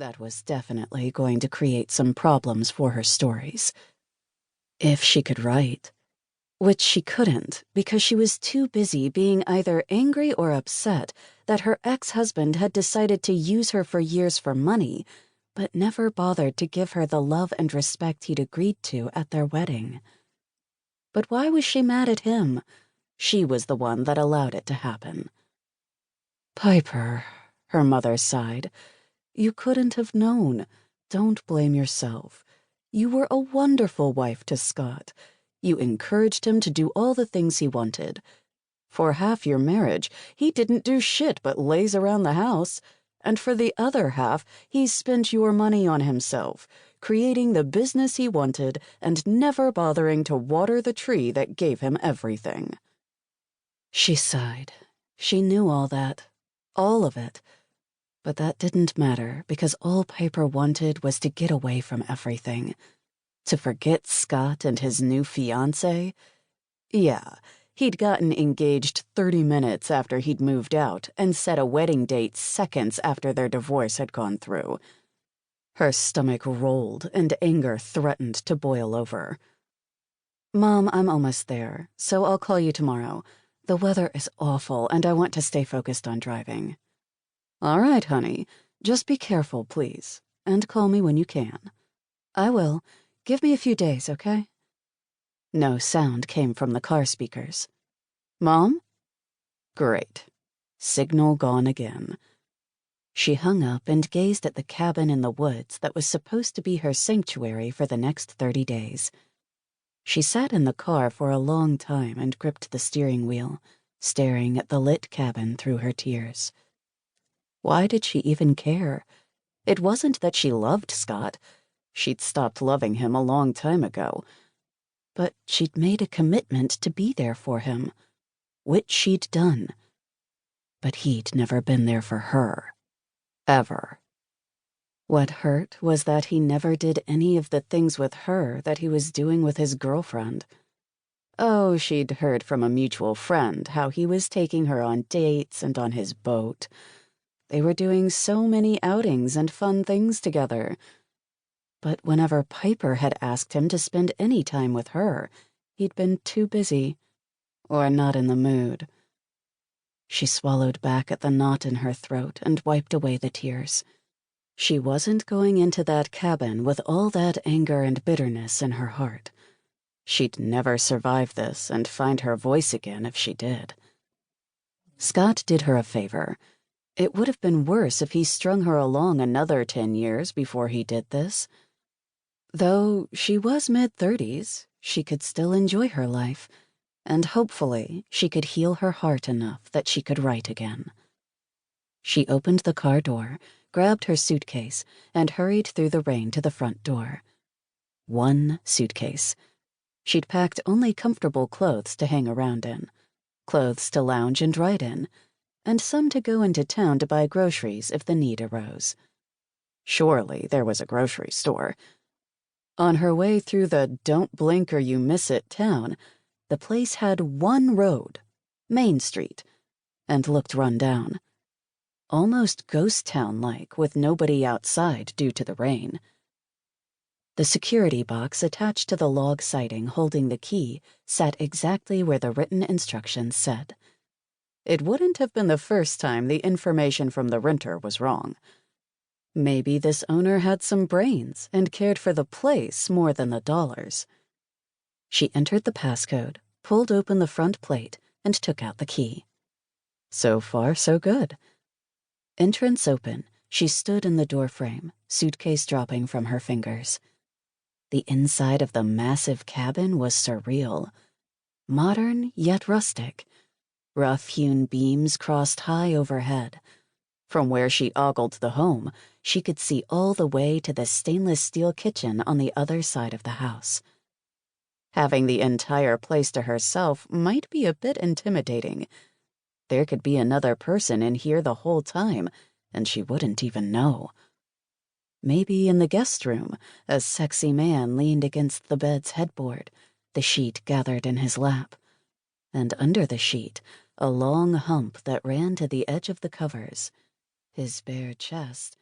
That was definitely going to create some problems for her stories. If she could write. Which she couldn't, because she was too busy being either angry or upset that her ex-husband had decided to use her for years for money, but never bothered to give her the love and respect he'd agreed to at their wedding. But why was she mad at him? She was the one that allowed it to happen. "Piper," her mother sighed, "you couldn't have known. Don't blame yourself. You were a wonderful wife to Scott. You encouraged him to do all the things he wanted. For half your marriage, he didn't do shit but laze around the house. And for the other half, he spent your money on himself, creating the business he wanted and never bothering to water the tree that gave him everything." She sighed. She knew all that. All of it. But that didn't matter because all Piper wanted was to get away from everything. To forget Scott and his new fiancée? Yeah, he'd gotten engaged 30 minutes after he'd moved out and set a wedding date seconds after their divorce had gone through. Her stomach rolled and anger threatened to boil over. "Mom, I'm almost there, so I'll call you tomorrow. The weather is awful and I want to stay focused on driving." "All right, honey. Just be careful, please, and call me when you can." "I will. Give me a few days, okay?" No sound came from the car speakers. "Mom?" Great. Signal gone again. She hung up and gazed at the cabin in the woods that was supposed to be her sanctuary for the next 30 days. She sat in the car for a long time and gripped the steering wheel, staring at the lit cabin through her tears. Why did she even care? It wasn't that she loved Scott. She'd stopped loving him a long time ago. But she'd made a commitment to be there for him, which she'd done. But he'd never been there for her. Ever. What hurt was that he never did any of the things with her that he was doing with his girlfriend. Oh, she'd heard from a mutual friend how he was taking her on dates and on his boat. They were doing so many outings and fun things together. But whenever Piper had asked him to spend any time with her, he'd been too busy, or not in the mood. She swallowed back at the knot in her throat and wiped away the tears. She wasn't going into that cabin with all that anger and bitterness in her heart. She'd never survive this and find her voice again if she did. Scott did her a favor. It would have been worse if he strung her along another 10 years before he did this. Though she was mid-30s, she could still enjoy her life, and hopefully she could heal her heart enough that she could write again. She opened the car door, grabbed her suitcase, and hurried through the rain to the front door. One suitcase. She'd packed only comfortable clothes to hang around in, clothes to lounge and write in, and some to go into town to buy groceries if the need arose. Surely there was a grocery store. On her way through the don't blink or you miss it town, the place had one road, Main Street, and looked run down. Almost ghost town-like, with nobody outside due to the rain. The security box attached to the log siding holding the key sat exactly where the written instructions said. It wouldn't have been the first time the information from the renter was wrong. Maybe this owner had some brains and cared for the place more than the dollars. She entered the passcode, pulled open the front plate, and took out the key. So far, so good. Entrance open, she stood in the doorframe, suitcase dropping from her fingers. The inside of the massive cabin was surreal. Modern, yet rustic. Rough-hewn beams crossed high overhead. From where she ogled the home, she could see all the way to the stainless steel kitchen on the other side of the house. Having the entire place to herself might be a bit intimidating. There could be another person in here the whole time, and she wouldn't even know. Maybe in the guest room, a sexy man leaned against the bed's headboard, the sheet gathered in his lap. And under the sheet, a long hump that ran to the edge of the covers. His bare chest